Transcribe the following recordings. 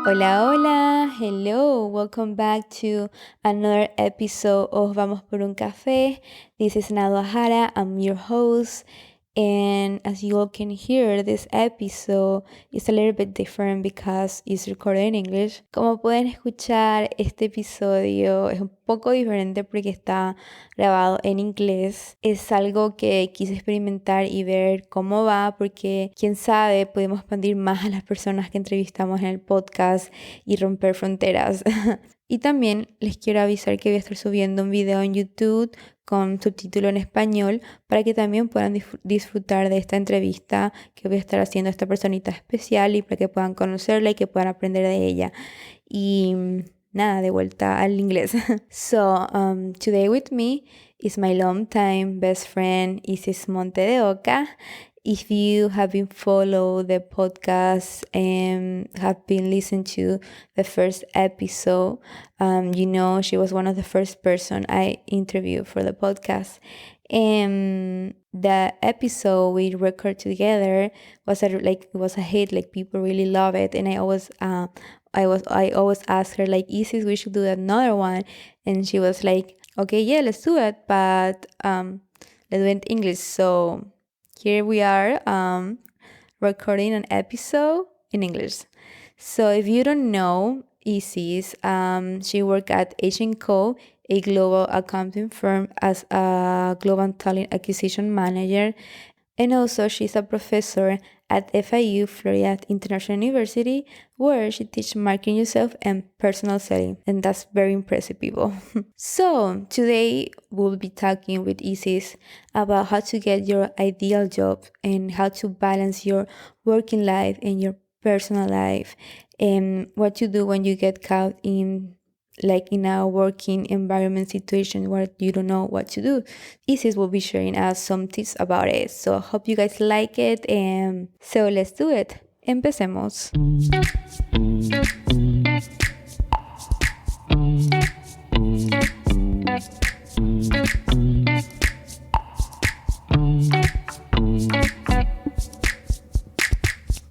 Hola, hola, hello, welcome back to another episode of Vamos por un Café. This is Nada, I'm your host, and as you all can hear, this episode is a little bit different because it's recorded in English. Como pueden escuchar, este episodio es un poco diferente porque está grabado en inglés. Es algo que quise experimentar y ver cómo va, porque quién sabe, podemos expandir más a las personas que entrevistamos en el podcast y romper fronteras. Y también les quiero avisar que voy a estar subiendo un video en YouTube con subtítulo en español para que también puedan disfrutar de esta entrevista que voy a estar haciendo a esta personita especial y para que puedan conocerla y que puedan aprender de ella. Y nada, de vuelta al inglés. So, today with me is my longtime best friend, Isis Montes de Oca. If you have been followed the podcast and have been listened to the first episode, you know she was one of the first person I interviewed for the podcast. And the episode we record together was a hit. Like, people really love it, and I always ask her, like, Isis, we should do another one, and she was like, okay, yeah, let's do it, but let's do it in English. So here we are, recording an episode in English. So if you don't know Isis, she worked at H&amp, a global accounting firm, as a global talent acquisition manager. And also she's a professor at FIU Florida International University, where she teaches marketing yourself and personal selling. And that's very impressive, people. So today we'll be talking with Isis about how to get your ideal job and how to balance your working life and your personal life, and what to do when you get caught in a working environment situation where you don't know what to do. Isis will be sharing us some tips about it. So I hope you guys like it, and so let's do it. Empecemos.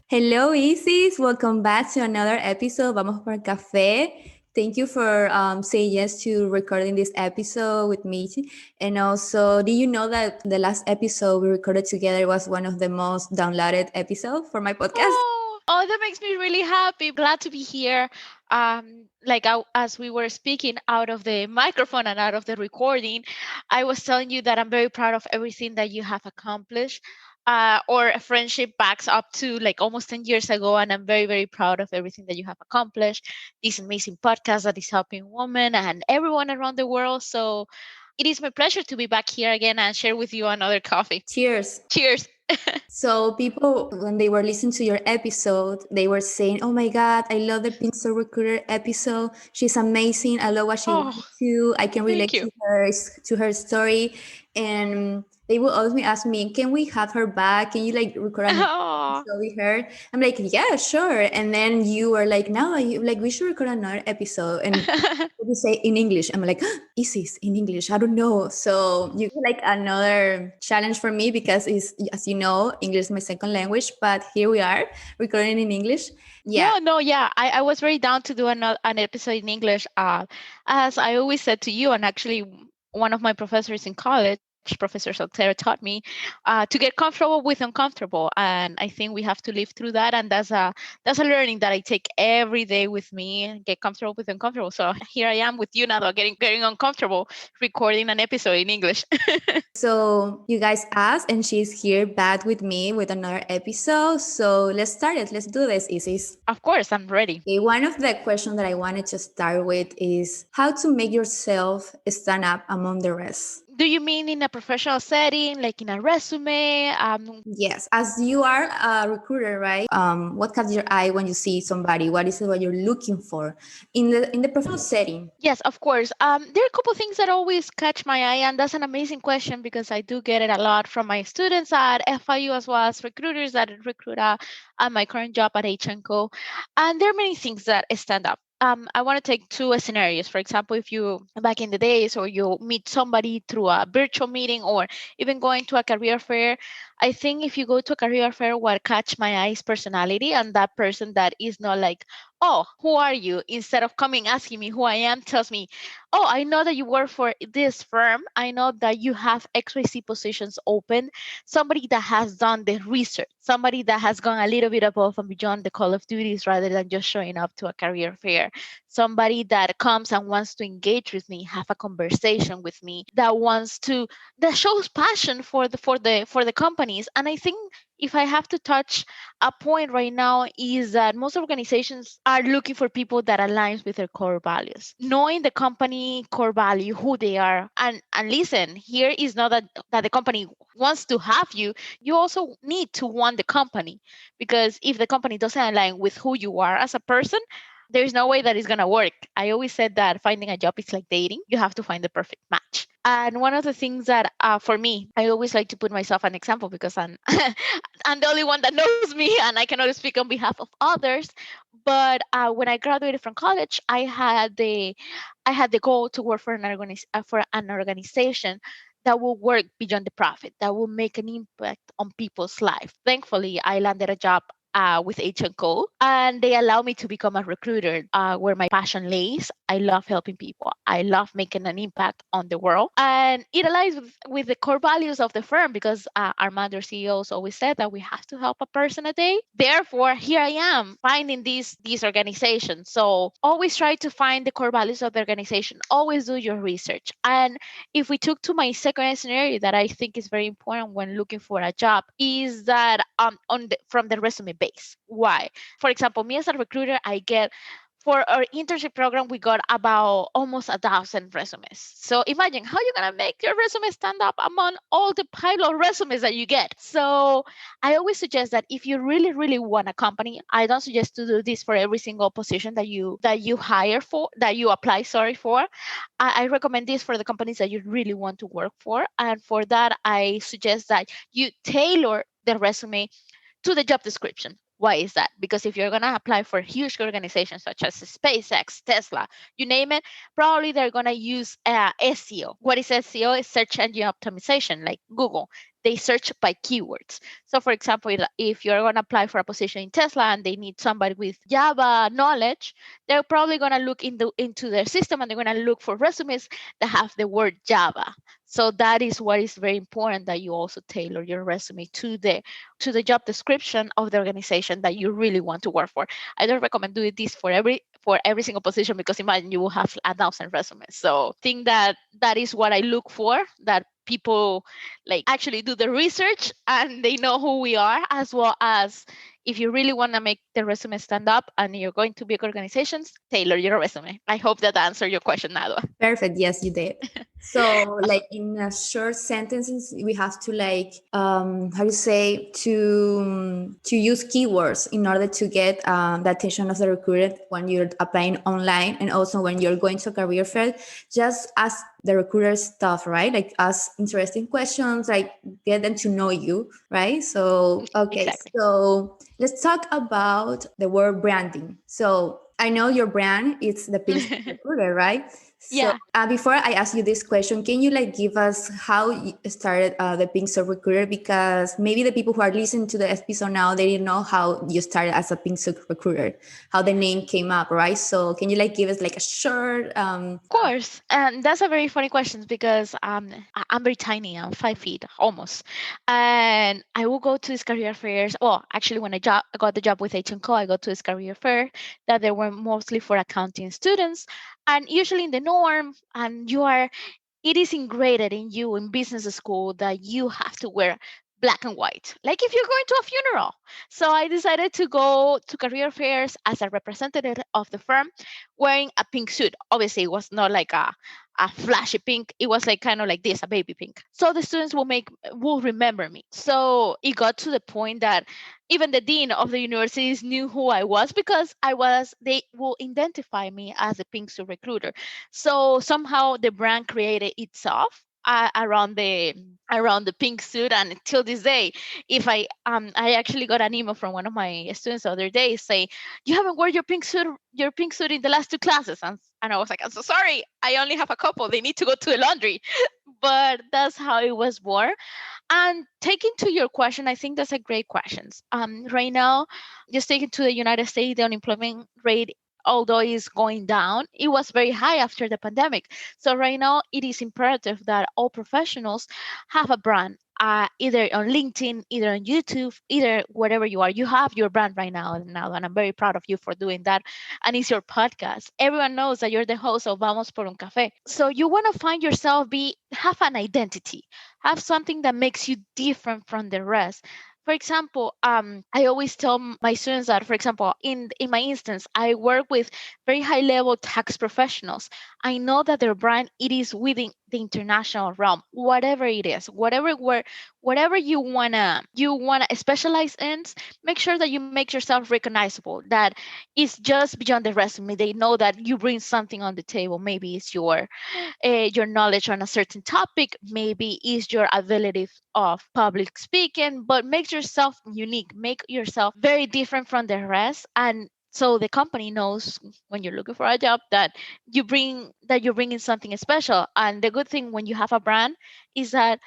Hello, Isis. Welcome back to another episode. Vamos por café. Thank you for saying yes to recording this episode with me. And also, did you know that the last episode we recorded together was one of the most downloaded episodes for my podcast? Oh, that makes me really happy. Glad to be here. As we were speaking out of the microphone and out of the recording, I was telling you that I'm very proud of everything that you have accomplished. Or a friendship backs up to like almost 10 years ago, and I'm very, very proud of everything that you have accomplished. This amazing podcast that is helping women and everyone around the world. So it is my pleasure to be back here again and share with you another coffee. Cheers. Cheers. So people, when they were listening to your episode, they were saying, oh my God, I love the Pinksuit Recruiter episode. She's amazing. I love what she wants to. I can relate to her story. And they will always ask me, can we have her back? Can you like record an episode with her? I'm like, yeah, sure. And then you were like, no, we should record another episode. And you say in English. I'm like, Isis, in English, I don't know. So you like another challenge for me, because it's, as you know, English is my second language, but here we are recording in English. Yeah. I was very down to do an episode in English. As I always said to you, and actually one of my professors in college, Professor Estare, taught me to get comfortable with uncomfortable, and I think we have to live through that. And that's a learning that I take every day with me. Get comfortable with uncomfortable. So here I am with you now, getting uncomfortable, recording an episode in English. So you guys asked, and she's here back with me with another episode. So let's start it. Let's do this, Isis. Of course, I'm ready. Okay, one of the questions that I wanted to start with is how to make yourself stand up among the rest. Do you mean in a professional setting, like in a resume? Yes, as you are a recruiter, right? What catches your eye when you see somebody? What is it what you're looking for in the professional setting? Yes, of course. There are a couple of things that always catch my eye, and that's an amazing question because I do get it a lot from my students at FIU as well as recruiters that recruit at my current job at H&amp. And there are many things that stand up. I want to take two scenarios. For example, if you back in the days or you meet somebody through a virtual meeting or even going to a career fair, I think if you go to a career fair, what catch my eye is personality, and that person that is not like, oh, who are you? Instead of coming asking me who I am, tells me, oh, I know that you work for this firm. I know that you have XYZ positions open. Somebody that has done the research, somebody that has gone a little bit above and beyond the call of duties rather than just showing up to a career fair. Somebody that comes and wants to engage with me, have a conversation with me, that shows passion for the companies. And I think if I have to touch a point right now is that most organizations are looking for people that aligns with their core values. Knowing the company core value, who they are, and listen, here is not that the company wants to have you. You also need to want the company, because if the company doesn't align with who you are as a person, there's no way that it's going to work. I always said that finding a job is like dating. You have to find the perfect match. And one of the things that for me, I always like to put myself an example, because I'm I'm the only one that knows me and I cannot speak on behalf of others. But when I graduated from college, I had the goal to work for an organization that will work beyond the profit, that will make an impact on people's life. Thankfully, I landed a job with H&Co, and they allow me to become a recruiter, where my passion lays. I love helping people. I love making an impact on the world, and it aligns with the core values of the firm, because our mother CEOs always said that we have to help a person a day. Therefore, here I am finding these organizations. So always try to find the core values of the organization. Always do your research. And if we took to my second scenario that I think is very important when looking for a job, is that from the resume base. Why? For example, me as a recruiter, I get, for our internship program, we got about almost 1,000 resumes. So imagine how you're gonna make your resume stand up among all the pile of resumes that you get. So I always suggest that if you really, really want a company, I don't suggest to do this for every single position that you hire for, that you apply, sorry, for. I recommend this for the companies that you really want to work for. And for that, I suggest that you tailor the resume to the job description. Why is that? Because if you're going to apply for huge organizations such as SpaceX, Tesla, you name it, probably they're going to use SEO. What is SEO? Is search engine optimization, like Google. They search by keywords. So, for example, if you're going to apply for a position in Tesla and they need somebody with Java knowledge, they're probably going to look into their system, and they're going to look for resumes that have the word Java. So that is what is very important, that you also tailor your resume to the job description of the organization that you really want to work for. I don't recommend doing this for every single position, because imagine you will have 1,000 resumes. So I think that is what I look for, that people like actually do the research and they know who we are, as well as if you really want to make the resume stand up and you're going to big organizations, tailor your resume. I hope that answered your question, Nado. Perfect. Yes, you did. So, like in a short sentences, we have to how you say to use keywords in order to get the attention of the recruiter when you're applying online, and also when you're going to a career fair. Just ask the recruiter stuff, right? Like ask interesting questions, like get them to know you, right? So, okay. Exactly. So let's talk about the word branding. So I know your brand is the Pinksuit Recruiter, right? So, yeah. Before I ask you this question, can you give us how you started the Pinksuit Recruiter? Because maybe the people who are listening to the episode now, they didn't know how you started as a Pinksuit Recruiter, how the name came up, right? So can you give us a short? Of course, and that's a very funny question, because I'm very tiny. I'm 5 feet almost, and I will go to these career fairs. Well, actually, when I got the job with H&Co, I got to this career fair that they were mostly for accounting students, and usually in the norm, and it is ingrained in you in business school that you have to wear black and white, like if you're going to a funeral. So I decided to go to career fairs as a representative of the firm, wearing a pink suit. Obviously, it was not like a flashy pink. It was like kind of like this, a baby pink. So the students will remember me. So it got to the point that even the dean of the universities knew who I was, because they will identify me as a Pinksuit Recruiter. So somehow the brand created itself around the pink suit, and until this day, if I actually got an email from one of my students the other day saying, you haven't worn your pink suit in the last 2 classes, and I was like, I'm so sorry, I only have a couple, they need to go to the laundry. But that's how it was born. And taking to your question, I think that's a great question. Right now, just taking to the United States, the unemployment rate, although is going down, it was very high after the pandemic. So right now, it is imperative that all professionals have a brand. Either on LinkedIn, either on YouTube, either wherever you are, you have your brand right now, and I'm very proud of you for doing that. And it's your podcast. Everyone knows that you're the host of Vamos por un Café. So you want to find yourself, have an identity, have something that makes you different from the rest. For example, I always tell my students that, for example, in my instance, I work with very high level tax professionals. I know that their brand, it is within the international realm, whatever it is, whatever you wanna specialize in. Make sure that you make yourself recognizable. That is just beyond the resume. They know that you bring something on the table. Maybe it's your knowledge on a certain topic, maybe is your ability of public speaking, but make yourself unique, make yourself very different from the rest. And so the company knows when you're looking for a job that you're bringing something special. And the good thing when you have a brand is that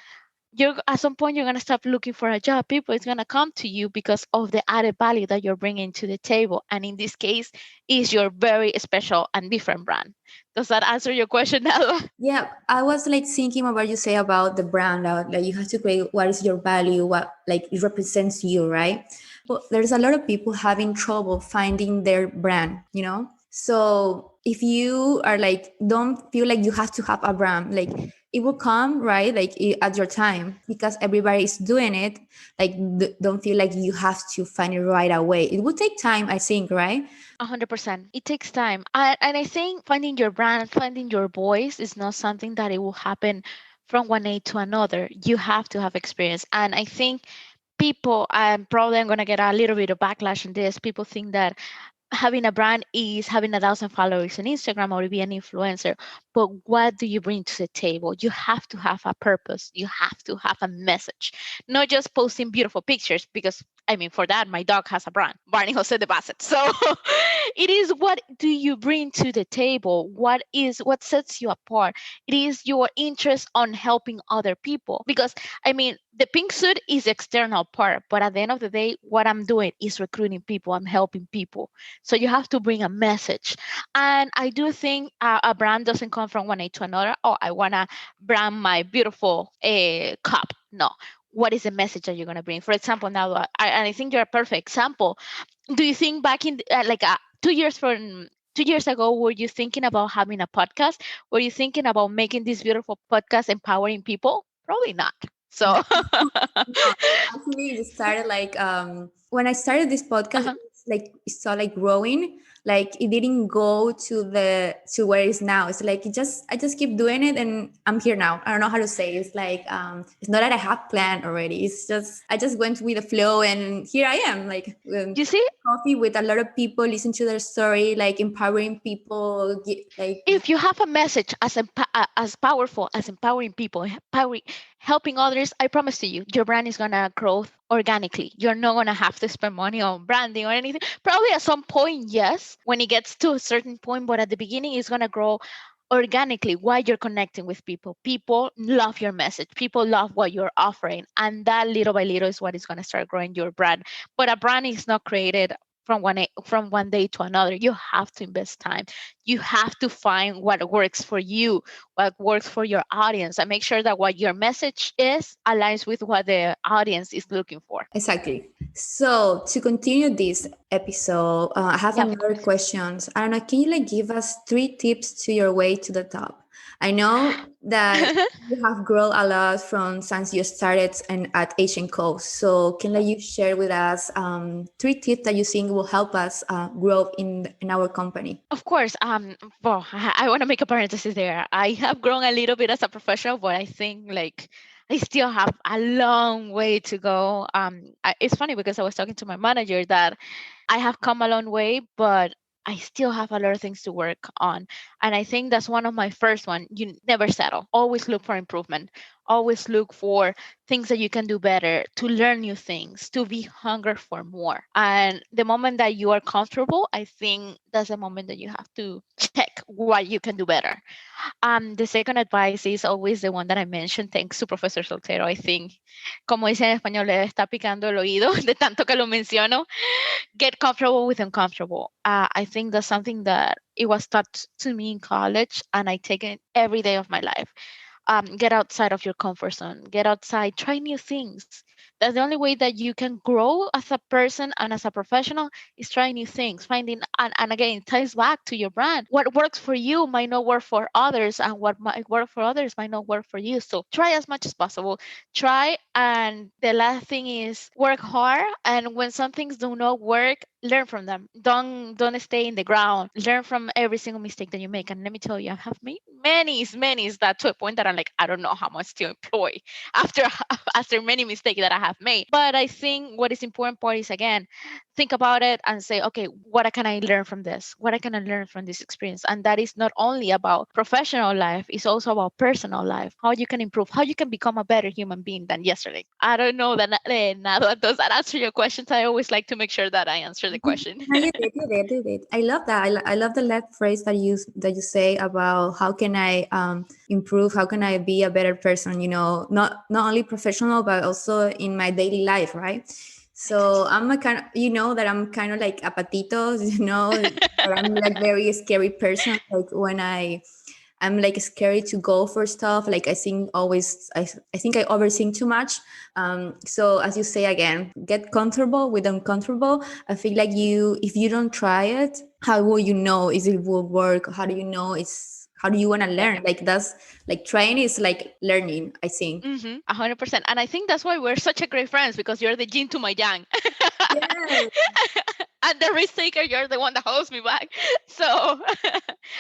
you're at some point you're going to stop looking for a job. People is going to come to you because of the added value that you're bringing to the table, and in this case is your very special and different brand. Does that answer your question, Nala? Yeah, I was like thinking about what you say about the brand, like you have to create what is your value, what like it represents you, right? But there's a lot of people having trouble finding their brand, you know? So if you are like, don't feel like you have to have a brand, like it will come, right? Like at your time, because everybody is doing it. Like don't feel like you have to find it right away. It will take time, I think, right? 100%. It takes time. And I think finding your brand, finding your voice is not something that it will happen from one day to another. You have to have experience. And I think people, I'm going to get a little bit of backlash on this. People think that having a brand is having 1,000 followers on Instagram or be an influencer. But what do you bring to the table? You have to have a purpose. You have to have a message, not just posting beautiful pictures. Because I mean, for that, my dog has a brand, Barney Jose de Bassett. So it is, what do you bring to the table? What sets you apart? It is your interest on helping other people. Because I mean, the pink suit is the external part, but at the end of the day, what I'm doing is recruiting people. I'm helping people. So you have to bring a message. And I do think a brand doesn't come from one day to another. Oh, I want to brand my beautiful cup. No. What is the message that you're going to bring? For example, now, and I think you're a perfect example. Do you think back in 2 years ago, were you thinking about having a podcast? Were you thinking about making this beautiful podcast empowering people? Probably not. So, No, actually, it started like when I started this podcast, uh-huh. it's like it started like growing. Like it didn't go to where it's now. It's like I just keep doing it, and I'm here now. I don't know how to say. It's like it's not that I have planned already. It's just I just went with the flow, and here I am. Like You see, coffee with a lot of people, listen to their story, like empowering people. Like if you have a message as powerful as empowering people, helping others, I promise to you, your brand is gonna grow organically. You're not gonna have to spend money on branding or anything. Probably at some point, yes, when it gets to a certain point, but at the beginning, it's gonna grow organically while you're connecting with people. People love your message. People love what you're offering, and that little by little is what is gonna start growing your brand. But a brand is not created from one day to another. You have to invest time. You have to find what works for you, what works for your audience, and make sure that what your message is aligns with what the audience is looking for. exactly. So to continue this episode, I have Yeah, of another course. questions. I don't know. Can you like give us 3 tips to your way to the top? I know that you have grown a lot from since you started and at Asian Coast. So can like you share with us 3 tips that you think will help us grow in our company? Of course. Well, I want to make a parenthesis there. I have grown a little bit as a professional, but I think like I still have a long way to go. It's funny because I was talking to my manager that I have come a long way, but I still have a lot of things to work on. And I think that's one of my first one. You never settle. Always look for improvement. Always look for things that you can do better, to learn new things, to be hunger for more. And the moment that you are comfortable, I think that's the moment that you have to check what you can do better. The second advice is always the one that I mentioned. Thanks to Professor Soltero. I think, como dice en español, le está picando el oído de tanto que lo menciono. Get comfortable with uncomfortable. I think that's something that it was taught to me in college, and I take it every day of my life. Get outside of your comfort zone. Get outside. Try new things. That's the only way that you can grow as a person and as a professional is trying new things, finding, and again, it ties back to your brand. What works for you might not work for others, and what might work for others might not work for you. So try as much as possible. Try, and the last thing is work hard. And when some things do not work, learn from them. Don't stay in the ground. Learn from every single mistake that you make. And let me tell you, I have made many that to a point that I'm like, I don't know how much to employ after after many mistakes that I have made. But I think what is important part is, again, think about it and say, okay, what can I learn from this? What can I learn from this experience? And that is not only about professional life, it's also about personal life, how you can improve, how you can become a better human being than yesterday. I don't know that Nado, does that answer your questions? I always like to make sure that I answer the question. No, you did. I love that. I love the last phrase that you say about how can I improve, how can I be a better person. Not only professional but also in my daily life, right? So I'm a kind of, that I'm kind of like a patito, that I'm like very scary person. Like when I'm like scary to go for stuff. Like I think always, I think I overthink too much. So as you say again, get comfortable with uncomfortable. I feel like if you don't try it, how will you know if it will work? How do you know how do you want to learn? Like that's like trying is like learning, I think. 100%. And I think that's why we're such a great friends, because you're the yin to my yang. Yes. And the risk taker, you're the one that holds me back. So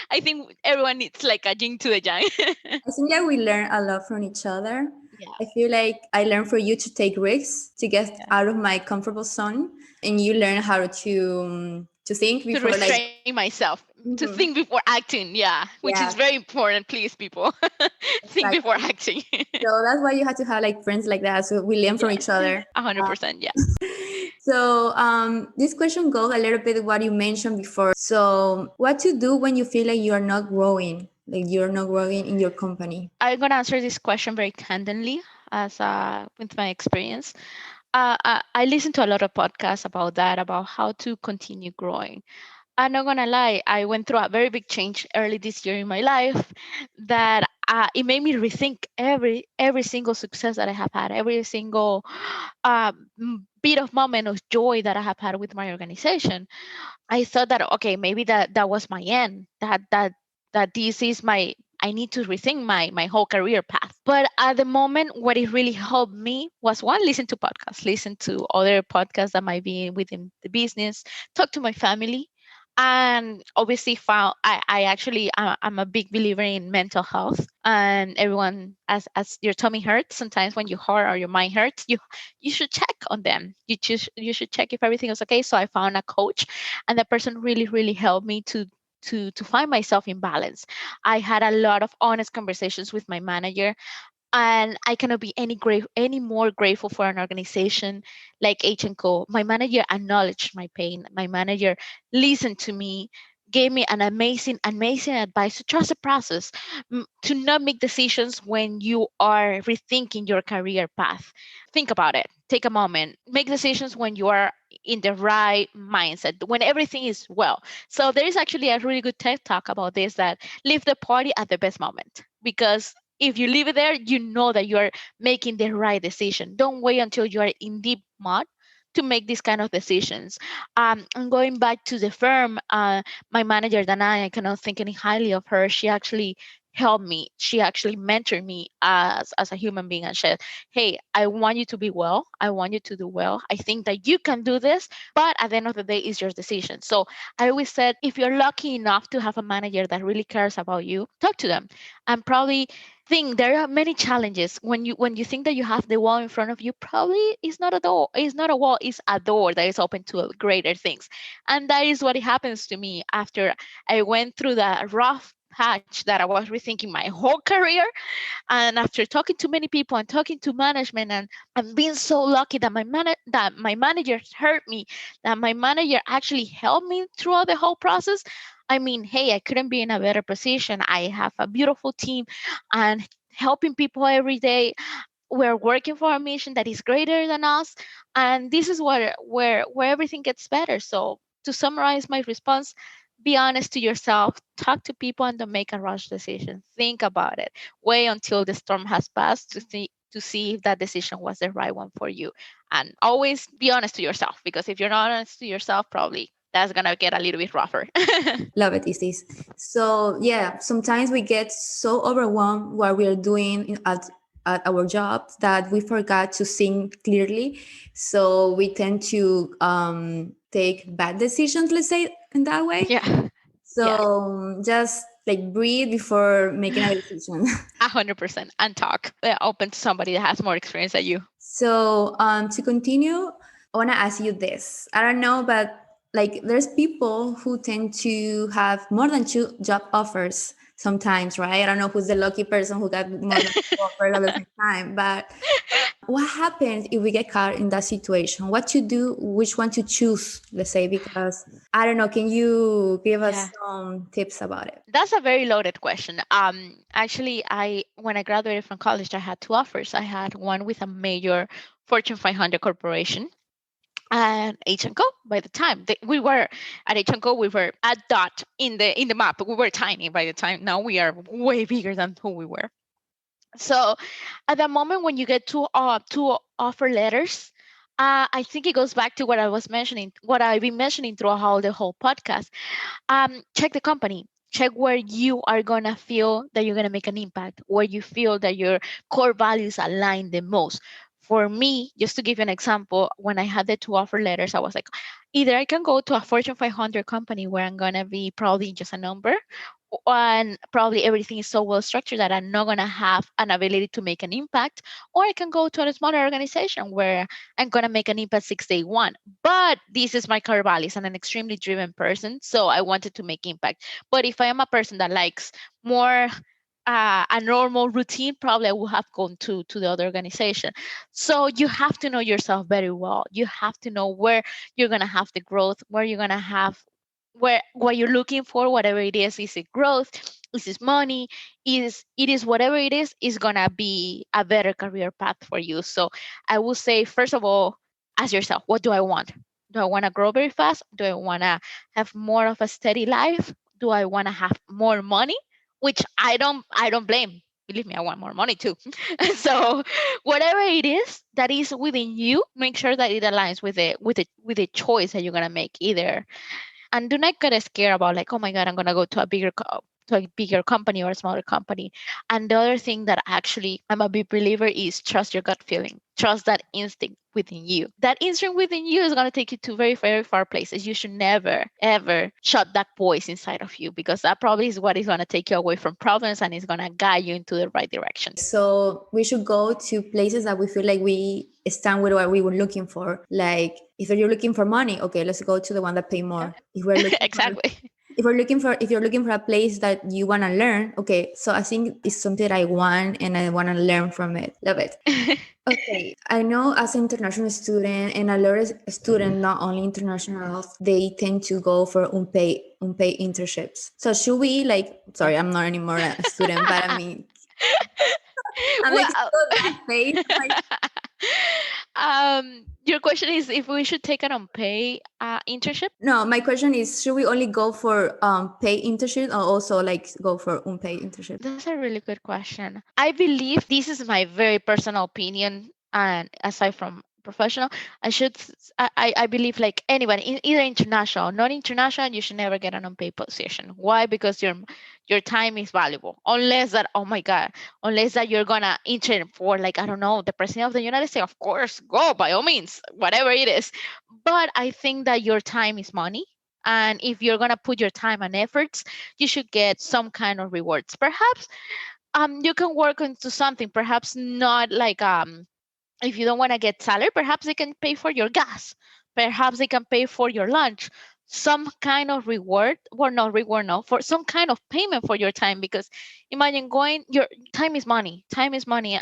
I think everyone needs like a yin to the yang. I think that we learn a lot from each other. Yeah. I feel like I learned for you to take risks, to get out of my comfortable zone, and you learn how to think before, to restrain myself, to think before acting. Yeah, which is very important. Please, people, think before acting. So that's why you have to have like friends like that, so we learn from each other. 100%. Yeah. So this question goes a little bit what you mentioned before. So what to do when you feel like you are not growing, like you're not growing in your company? I'm gonna answer this question very candidly, as with my experience. I listen to a lot of podcasts about that, about how to continue growing. I'm not gonna lie, I went through a very big change early this year in my life that it made me rethink every single success that I have had, every single bit of moment of joy that I have had with my organization. I thought that, okay, maybe that was my end. That this is my, I need to rethink my whole career path. But at the moment, what it really helped me was, one, listen to podcasts, listen to other podcasts that might be within the business, talk to my family, and obviously found I actually I'm a big believer in mental health. And everyone, as your tummy hurts sometimes, when your heart or your mind hurts, you should check on them. You should check if everything is okay. So I found a coach, and that person really helped me to find myself in balance. I had a lot of honest conversations with my manager, and I cannot be any more grateful for an organization like H&Co. My manager acknowledged my pain. My manager listened to me, gave me an amazing advice to trust the process, to not make decisions when you are rethinking your career path. Think about it. Take a moment. Make decisions when you are in the right mindset, when everything is well. So there is actually a really good TED talk about this, that leave the party at the best moment, because if you leave it there, you know that you are making the right decision. Don't wait until you are in deep mud to make these kind of decisions. And going back to the firm, my manager Dana, I cannot think any highly of her. She actually helped me. She actually mentored me as a human being, and said, "Hey, I want you to be well. I want you to do well. I think that you can do this, but at the end of the day, it's your decision." So I always said, if you're lucky enough to have a manager that really cares about you, talk to them, and probably think there are many challenges when you think that you have the wall in front of you. Probably it's not a door, it's not a wall, it's a door that is open to greater things. And that is what happens to me after I went through the rough patch that I was rethinking my whole career. And after talking to many people and talking to management and being so lucky that that my manager heard me, that my manager actually helped me throughout the whole process. I mean, hey, I couldn't be in a better position. I have a beautiful team and helping people every day. We're working for a mission that is greater than us, and this is where everything gets better. So to summarize my response, be honest to yourself, talk to people, and don't make a rush decision. Think about it. Wait until the storm has passed to see if that decision was the right one for you. And always be honest to yourself, because if you're not honest to yourself, probably that's gonna get a little bit rougher. Love it, Isis. So yeah, sometimes we get so overwhelmed what we are doing at our jobs that we forgot to think clearly. So we tend to take bad decisions, let's say in that way. Yeah. Yeah. So just like breathe before making a decision. 100%. And talk. Open to somebody that has more experience than you. So to continue, I want to ask you this. I don't know, but like there's people who tend to have more than two job offers sometimes, right? I don't know who's the lucky person who got more than two offers at the same time, but what happens if we get caught in that situation? What to do, which one to choose, let's say, because I don't know, can you give us some tips about it? That's a very loaded question. Actually, when I graduated from college, I had two offers. I had one with a major Fortune 500 corporation and H&Co. By the time we were at H&Co, we were a dot in the map. We were tiny by the time. Now we are way bigger than who we were. So at the moment when you get two offer letters, I think it goes back to what I was mentioning, what I've been mentioning throughout the whole podcast. Check the company. Check where you are gonna feel that you're gonna make an impact, where you feel that your core values align the most. For me, just to give you an example, when I had the two offer letters, I was like, either I can go to a Fortune 500 company where I'm gonna be probably just a number, and probably everything is so well structured that I'm not going to have an ability to make an impact, or I can go to a smaller organization where I'm going to make an impact 6 day one. But this is my core values. I'm an extremely driven person, so I wanted to make impact. But if I am a person that likes more a normal routine, probably I would have gone to the other organization. So you have to know yourself very well. You have to know where you're going to have the growth, where you're going to have where what you're looking for, whatever it is it growth, is it money, is whatever it is gonna be a better career path for you. So I will say, first of all, ask yourself, what do I want? Do I want to grow very fast? Do I want to have more of a steady life? Do I want to have more money? Which I don't blame. Believe me, I want more money too. So whatever it is that is within you, make sure that it aligns with the choice that you're gonna make. Either, and do not get scared about like, oh my god, I'm gonna go to a bigger company or a smaller company. And the other thing that actually I'm a big believer is trust your gut feeling, trust that instinct within you. That instinct within you is going to take you to very, very far places. You should never ever shut that voice inside of you, because that probably is what is going to take you away from problems and is going to guide you into the right direction. So we should go to places that we feel like we stand with what we were looking for. Like if you're looking for money, okay, let's go to the one that pay more. If we're looking exactly. if you're looking for a place that you want to learn, okay, so I think it's something I want and I want to learn from it. Love it. Okay, I know as an international student and a lot of students, not only internationals, they tend to go for unpaid internships. So should we sorry, I'm not anymore a student, but I mean, I'm Well, still unpaid. your question is if we should take an unpaid internship? No, my question is, should we only go for paid internship or also go for unpaid internship? That's a really good question. I believe this is my very personal opinion, and aside from professional, I believe like anyone, either international, not international, you should never get an unpaid position. Why? Because your time is valuable. Unless that, oh my god, unless that you're gonna intern for, like, I don't know, the president of the United States, of course, go by all means, whatever it is. But I think that your time is money. And if you're gonna put your time and efforts, you should get some kind of rewards. Perhaps you can work into something, perhaps not like if you don't want to get salary, perhaps they can pay for your gas, perhaps they can pay for your lunch, some kind of reward, or not reward, no, for some kind of payment for your time. Because imagine going, your time is money.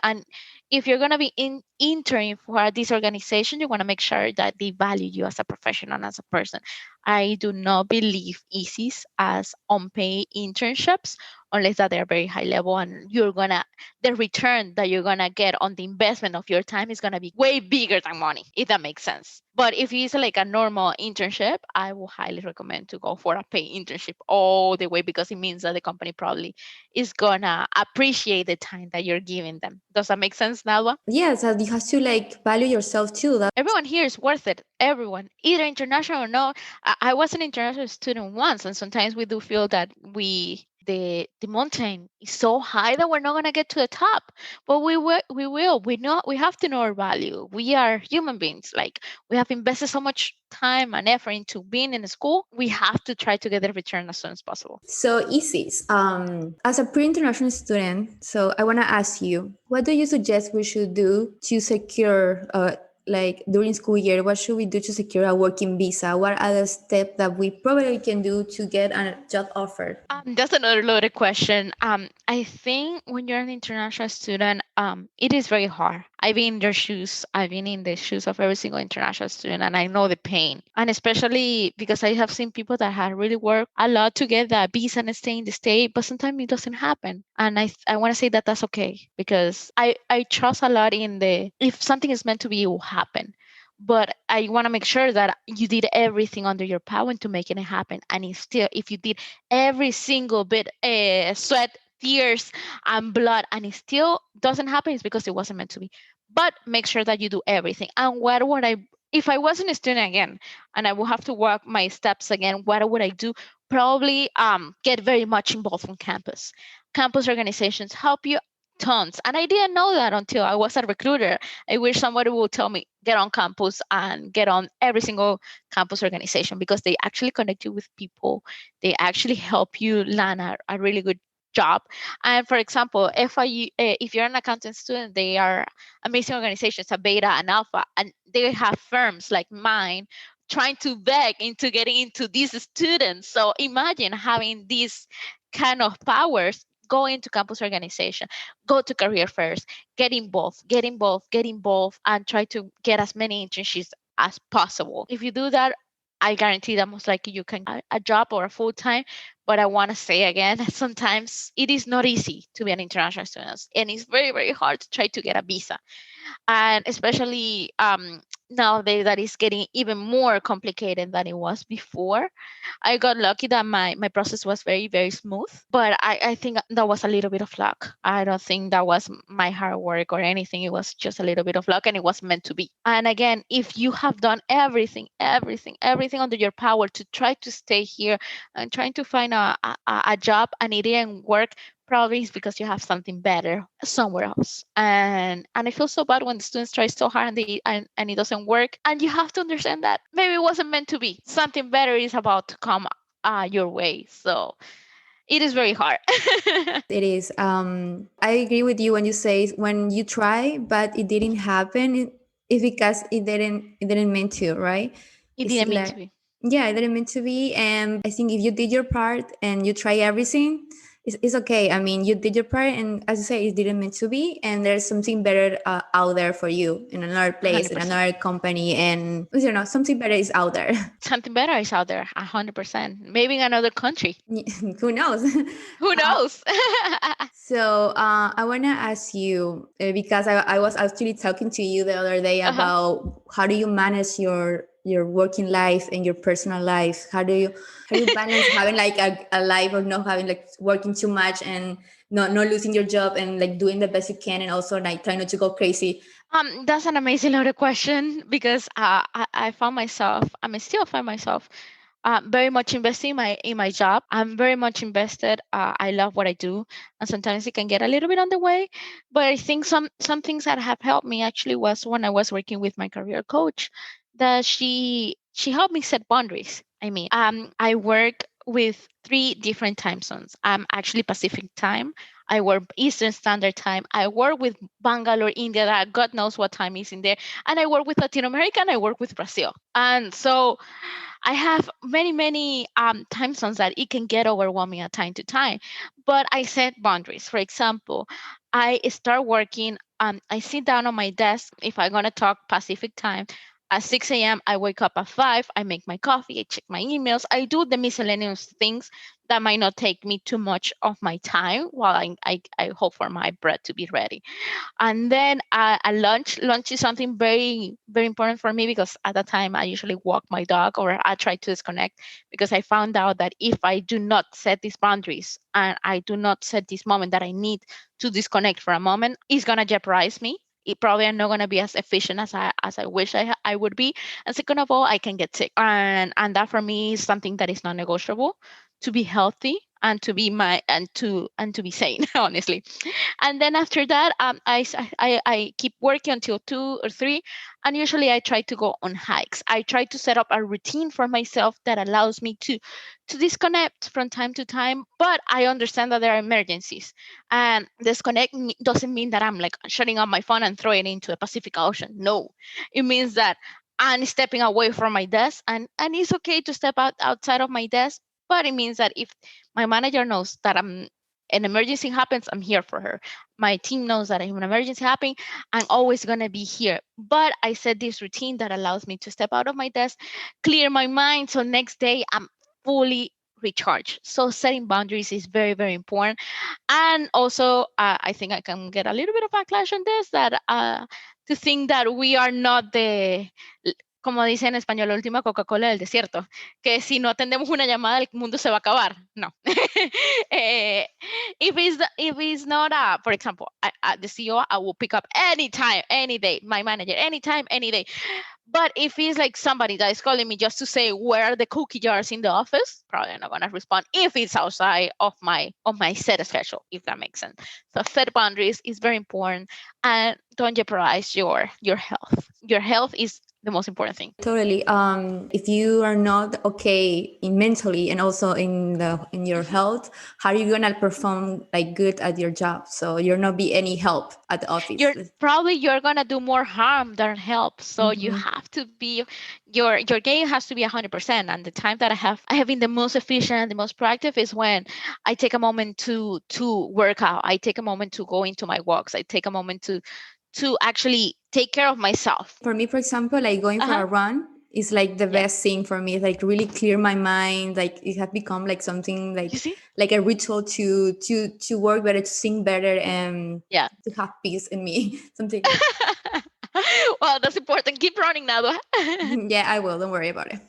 And if you're going to be interning for this organization, you want to make sure that they value you as a professional and as a person. I do not believe Isis as unpaid internships unless that they're very high level, and the return that you're gonna get on the investment of your time is gonna be way bigger than money, if that makes sense. But if it's like a normal internship, I will highly recommend to go for a paid internship all the way, because it means that the company probably is gonna appreciate the time that you're giving them. Does that make sense, Nalwa? Yes, and you have to like value yourself too. Everyone here is worth it. Everyone, either international or not. I was an international student once, and sometimes we do feel that the mountain is so high that we're not gonna get to the top. But we will. We have to know our value. We are human beings. Like, we have invested so much time and effort into being in school. We have to try to get the return as soon as possible. So, Isis, as a pre-international student, so I want to ask you, what do you suggest we should do to secure, like during school year, what should we do to secure a working visa? What are the steps that we probably can do to get a job offer? That's another loaded question. I think when you're an international student, it is very hard. I've been in their shoes. I've been in the shoes of every single international student, and I know the pain. And especially because I have seen people that have really worked a lot to get that visa and stay in the state, but sometimes it doesn't happen. And I want to say that that's okay, because I trust a lot in if something is meant to be, it will happen. But I want to make sure that you did everything under your power to make it happen. And if you did every single bit, sweat, tears, and blood, and it still doesn't happen, it's because it wasn't meant to be. But make sure that you do everything. And what would if I wasn't a student again and I would have to walk my steps again, what would I do? Probably get very much involved on campus. Campus organizations help you tons. And I didn't know that until I was a recruiter. I wish somebody would tell me, get on campus and get on every single campus organization, because they actually connect you with people. They actually help you land a really good job. And for example, if you're an accounting student, they are amazing organizations, a beta and alpha, and they have firms like mine trying to beg into getting into these students. So imagine having these kind of powers. Go into campus organization, go to career fairs, get involved, and try to get as many internships as possible. If you do that, I guarantee that most likely you can get a job or a full time. But I want to say again, sometimes it is not easy to be an international student, and it's very, very hard to try to get a visa. And especially nowadays, that is getting even more complicated than it was before. I got lucky that my process was very, very smooth, but I think that was a little bit of luck. I don't think that was my hard work or anything. It was just a little bit of luck, and it was meant to be. And again, if you have done everything under your power to try to stay here and trying to find a job, and it didn't work, probably it's because you have something better somewhere else. And I feel so bad when the students try so hard and it doesn't work. And you have to understand that maybe it wasn't meant to be. Something better is about to come your way. So it is very hard. It is. I agree with you when you say when you try, but it didn't happen. It's because it didn't mean to, right? It It's didn't mean to like, be. yeah, it didn't mean to be. And I think if you did your part and you try everything, it's okay. I mean, you did your part, and as you say, it didn't mean to be. And there's something better out there for you in another place, in 100%. another company, and something better is out there. Something better is out there, 100%. Maybe in another country. Who knows? Who knows? So I want to ask you because I was actually talking to you the other day Uh-huh. about how do you manage your working life and your personal life? How do you balance having like a life of not having like working too much and not losing your job and like doing the best you can and also like trying not to go crazy? That's an amazing loaded question, because I found myself, I still find myself very much invested in my job. I'm very much invested. I love what I do, and sometimes it can get a little bit on the way. But I think some things that have helped me actually was when I was working with my career coach, that she helped me set boundaries. I mean, I work with 3 different time zones. I'm actually Pacific time. I work Eastern Standard Time. I work with Bangalore, India, that God knows what time is in there. And I work with Latin America, and I work with Brazil. And so I have many time zones that it can get overwhelming at time to time. But I set boundaries. For example, I start working. I sit down on my desk. If I'm gonna talk Pacific time, at 6 a.m. I wake up at 5. I make my coffee. I check my emails. I do the miscellaneous things that might not take me too much of my time while I hope for my bread to be ready. And then at lunch is something very important for me, because at that time I usually walk my dog or I try to disconnect, because I found out that if I do not set these boundaries and I do not set this moment that I need to disconnect for a moment, it's gonna jeopardize me. It probably am not gonna be as efficient as I wish I would be. And second of all, I can get sick, and that for me is something that is non-negotiable, to be healthy and to be and to be sane, honestly. And then after that, I keep working until 2 or 3, and usually I try to go on hikes. I try to set up a routine for myself that allows me to disconnect from time to time. But I understand that there are emergencies, and doesn't mean that I'm like shutting up my phone and throwing it into the Pacific Ocean. No, it means that I'm stepping away from my desk, and it's okay to step outside of my desk. But it means that if my manager knows that an emergency happens, I'm here for her. My team knows that if an emergency happens, I'm always going to be here. But I set this routine that allows me to step out of my desk, clear my mind. So next day I'm fully recharged. So setting boundaries is very important. And also, I think I can get a little bit of backlash on this, that to think that we are not como dice en español, la última Coca-Cola del desierto, que si no atendemos una llamada, el mundo se va a acabar. No. If it's not, for example, the CEO, I will pick up anytime, any day, my manager, anytime, any day. But if it's like somebody that is calling me just to say where are the cookie jars in the office, probably I'm not gonna respond if it's outside of my set schedule, if that makes sense. So set boundaries is very important, and don't jeopardize your health. Your health is the most important thing. Totally. If you are not okay mentally and also in your health, how are you gonna perform like good at your job? So you're not be any help at the office. You're gonna do more harm than help. So you have to be your game has to be 100%. And the time that I have been the most efficient, the most proactive is when I take a moment to work out. I take a moment to go into my walks. I take a moment to actually take care of myself. For me, for example, like going for a run is like the best thing for me. It's like really clear my mind. Like it has become like something like a ritual to work better, to sing better, and to have peace in me. Something. Well, that's important. Keep running now. Yeah, I will. Don't worry about it.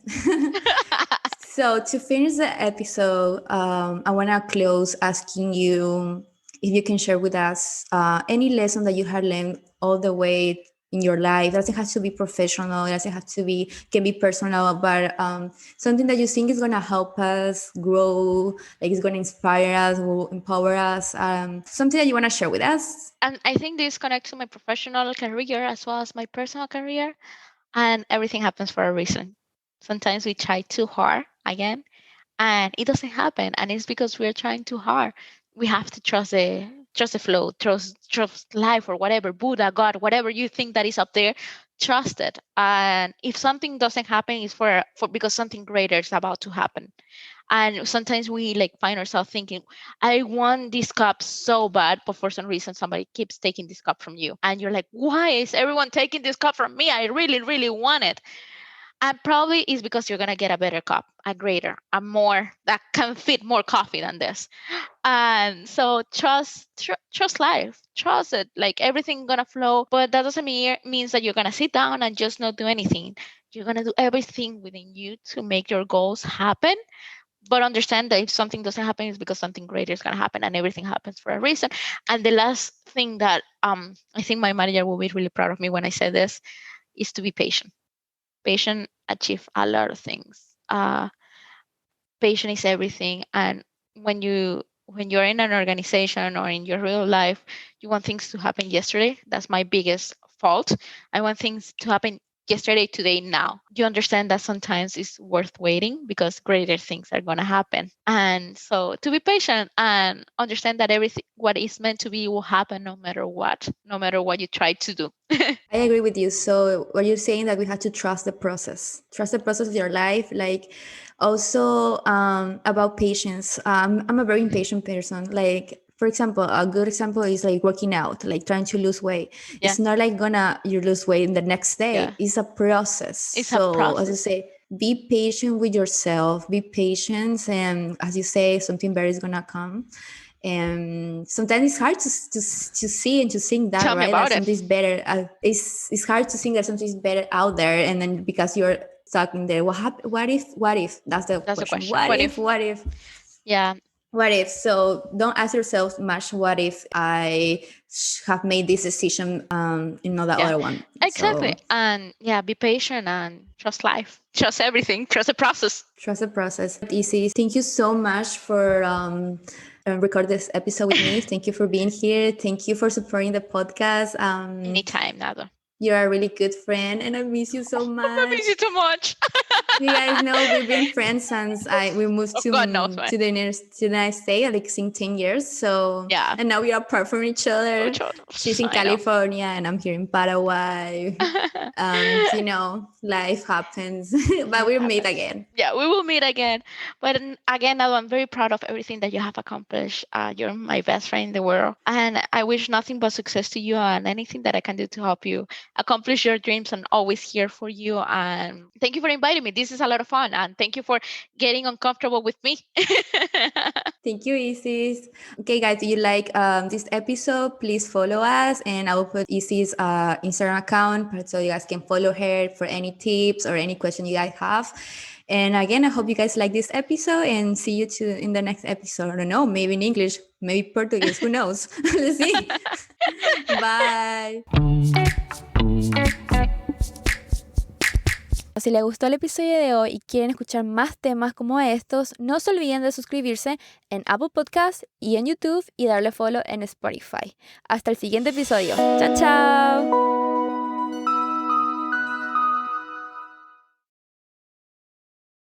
So to finish the episode, I want to close asking you if you can share with us any lesson that you have learned all the way in your life. It doesn't have to be professional. It doesn't have to be, can be personal, but something that you think is going to help us grow, like it's going to inspire us, will empower us, something that you want to share with us. And I think this connects to my professional career as well as my personal career. And everything happens for a reason. Sometimes we try too hard again, and it doesn't happen. And it's because we're trying too hard. We have to trust the flow, trust life, or whatever, Buddha, God, whatever you think that is up there, trust it. And if something doesn't happen, it's for because something greater is about to happen. And sometimes we like find ourselves thinking, I want this cup so bad, but for some reason somebody keeps taking this cup from you, and you're like, why is everyone taking this cup from me? I really want it. And probably is because you're gonna get a better cup, a greater, a more that can fit more coffee than this. And so trust life, trust it. Like everything gonna flow, but that doesn't means that you're gonna sit down and just not do anything. You're gonna do everything within you to make your goals happen. But understand that if something doesn't happen, it's because something greater is gonna happen, and everything happens for a reason. And the last thing that I think my manager will be really proud of me when I say this is to be patient. Patient achieve a lot of things. Patient is everything. And when you're in an organization or in your real life, you want things to happen yesterday. That's my biggest fault. I want things to happen yesterday, today, now. You understand that sometimes it's worth waiting because greater things are going to happen. And so to be patient and understand that everything, what is meant to be will happen no matter what you try to do. I agree with you. So what you're saying that we have to trust the process of your life. Like also about patience. I'm a very impatient person. Like for example, a good example is like working out, like trying to lose weight. Yeah. It's not like you lose weight in the next day. Yeah. It's a process. It's so a process. as I say, be patient with yourself. Be patient, and as you say, something better is gonna come. And sometimes it's hard to see and to think that, Tell me right, about that it. something's better. It's hard to think that something's better out there, and then because you're stuck in there, what if that's the question. What if Yeah. what if? So don't ask yourself much what if I have made this decision and not the other one. Exactly. So, And yeah, be patient and trust life, trust everything, trust the process. trust the process. Easy. Thank you so much for record this episode with me. Thank you for being here. Thank you for supporting the podcast. Anytime, Nada. You're a really good friend, and I miss you so much. I miss you too much. You guys know we've been friends since we moved to the United States, like since 10 years. So yeah, and now we are apart from each other. She's in California, and I'm here in Paraguay. You know, life happens, but we'll meet again. Yeah, we will meet again. But again, I'm very proud of everything that you have accomplished. You're my best friend in the world, and I wish nothing but success to you and anything that I can do to help you accomplish your dreams. And always here for you. And thank you for inviting me. This is a lot of fun, and thank you for getting uncomfortable with me. Thank you, Isis. Okay, guys, do you like this episode? Please follow us, and I will put Isis' Instagram account so you guys can follow her for any tips or any question you guys have. And again, I hope you guys like this episode, and see you in the next episode. I don't know, maybe in English, maybe Portuguese, who knows? Let's see. Bye. Si les gustó el episodio de hoy y quieren escuchar más temas como estos, no se olviden de suscribirse en Apple Podcasts y en YouTube y darle follow en Spotify. Hasta el siguiente episodio. ¡Chao, chao!